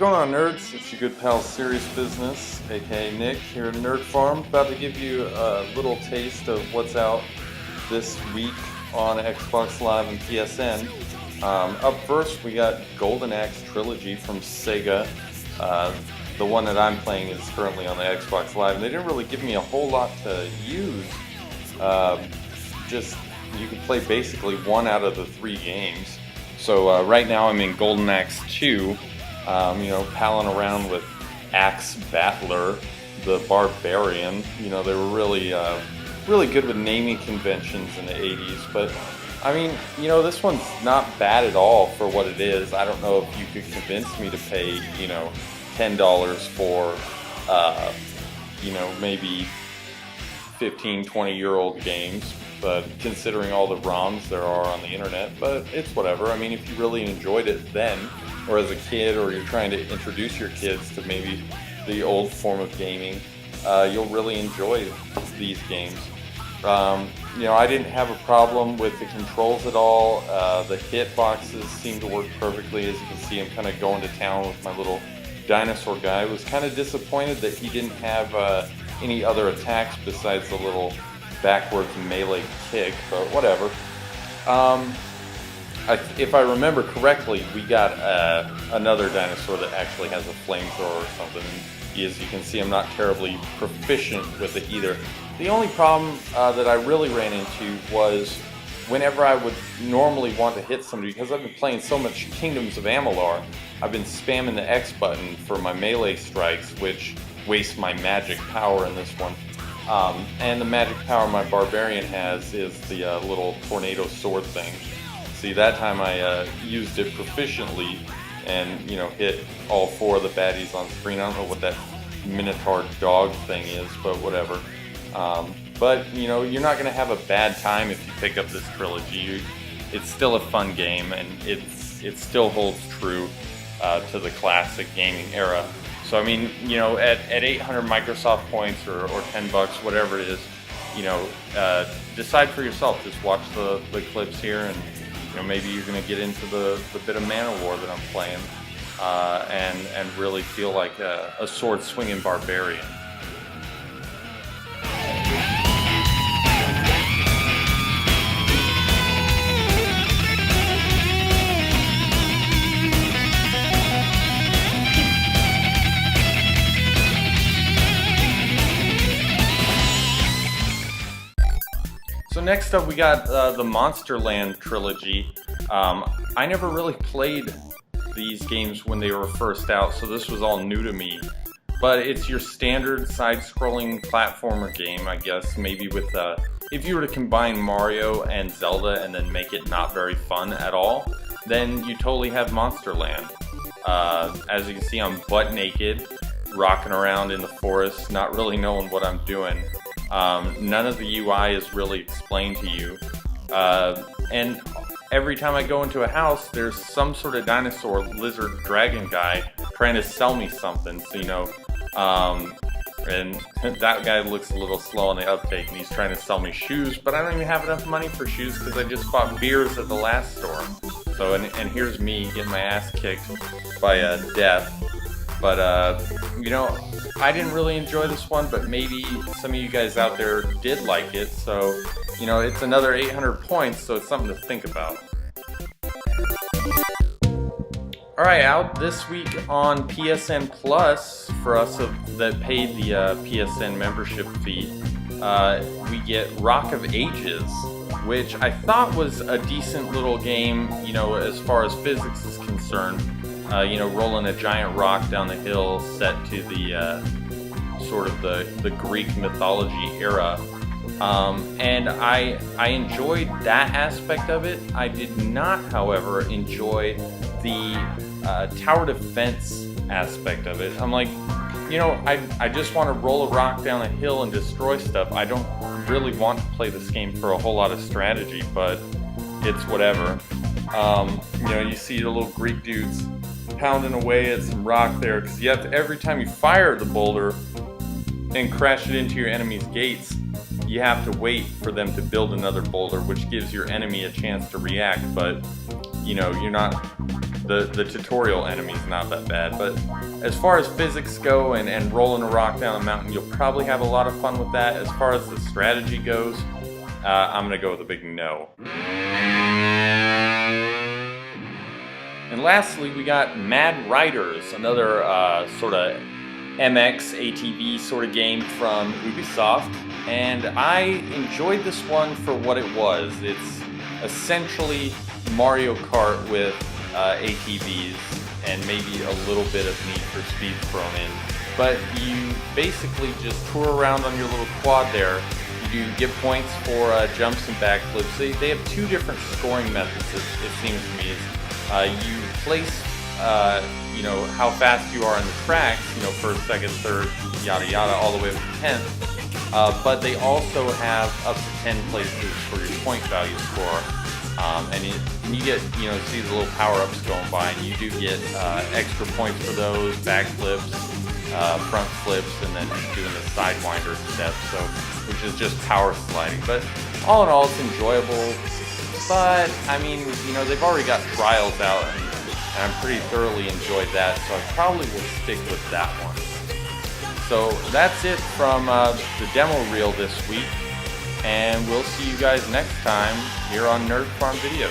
What's going on, nerds? It's your good pal Serious Business, aka Nick, here at Nerd Farm, about to give you a little taste of what's out this week on Xbox Live and PSN. Up first, we got Golden Axe Trilogy from Sega. The one that I'm playing is currently on the Xbox Live, and they didn't really give me a whole lot to use. Just, you can play basically one out of the 3 games. So right now I'm in Golden Axe 2. Palling around with Axe Battler, the Barbarian. They were really good with naming conventions in the 80s. But, this one's not bad at all for what it is. I don't know if you could convince me to pay, $10 for, maybe 15, 20-year-old games. But considering all the ROMs there are on the internet, but it's whatever. If you really enjoyed it then, or as a kid, or you're trying to introduce your kids to maybe the old form of gaming, you'll really enjoy these games. I didn't have a problem with the controls at all. The hit boxes seem to work perfectly. As you can see, I'm kind of going to town with my little dinosaur guy. I was kind of disappointed that he didn't have any other attacks besides the little backwards melee kick, but whatever. If I remember correctly, we got another dinosaur that actually has a flamethrower or something. As you can see, I'm not terribly proficient with it either. The only problem that I really ran into was whenever I would normally want to hit somebody, because I've been playing so much Kingdoms of Amalur, I've been spamming the X button for my melee strikes, which waste my magic power in this one. And the magic power my Barbarian has is the little tornado sword thing. See, that time I used it proficiently and, hit all 4 of the baddies on screen. I don't know what that Minotaur dog thing is, but whatever. But, you're not going to have a bad time if you pick up this trilogy. It's still a fun game, and it still holds true to the classic gaming era. So, at 800 Microsoft points or $10, whatever it is, decide for yourself. Just watch the clips here, and maybe you're going to get into the bit of Man-O-War that I'm playing, and really feel like a sword-swinging barbarian. So next up we got the Monsterland trilogy. I never really played these games when they were first out, so this was all new to me. But it's your standard side-scrolling platformer game, I guess, maybe with, if you were to combine Mario and Zelda and then make it not very fun at all, then you totally have Monsterland. As you can see, I'm butt naked, rocking around in the forest, not really knowing what I'm doing. None of the UI is really explained to you, and every time I go into a house, there's some sort of dinosaur, lizard, dragon guy trying to sell me something, so and that guy looks a little slow on the uptake, and he's trying to sell me shoes, but I don't even have enough money for shoes because I just bought beers at the last store. So, and here's me getting my ass kicked by Death. But, I didn't really enjoy this one, but maybe some of you guys out there did like it. So, it's another 800 points, so it's something to think about. Alright, out this week on PSN Plus, for us that paid the PSN membership fee, we get Rock of Ages, which I thought was a decent little game, as far as physics is concerned. Rolling a giant rock down the hill set to the sort of the Greek mythology era. And I enjoyed that aspect of it. I did not, however, enjoy the tower defense aspect of it. I'm like, you know, I just want to roll a rock down a hill and destroy stuff. I don't really want to play this game for a whole lot of strategy, but it's whatever. You know, you see the little Greek dudes pounding away at some rock there, because you have to, every time you fire the boulder and crash it into your enemy's gates, you have to wait for them to build another boulder, which gives your enemy a chance to react. But you know, you're not, the tutorial enemy is not that bad. But as far as physics go and rolling a rock down a mountain, you'll probably have a lot of fun with that. As far as the strategy goes, I'm gonna go with a big no. And lastly, we got Mad Riders, another sort of MX ATV sort of game from Ubisoft, and I enjoyed this one for what it was. It's essentially Mario Kart with ATVs and maybe a little bit of Need for Speed thrown in. But you basically just tour around on your little quad there. You get points for jumps and backflips. They have two different scoring methods, it seems to me. You place you know, how fast you are in the tracks, you know, first, second, third, yada yada, all the way up to 10th. But they also have up to 10 places for your point value score. And you get, you know, see the little power-ups going by, and you do get extra points for those, backflips, front flips, and then doing the sidewinder step, so, which is just power sliding. But all in all, it's enjoyable. But, I mean, you know, they've already got trials out, and I'm pretty thoroughly enjoyed that, so I probably will stick with that one. So that's it from the demo reel this week, and we'll see you guys next time here on Nerd Farm Videos.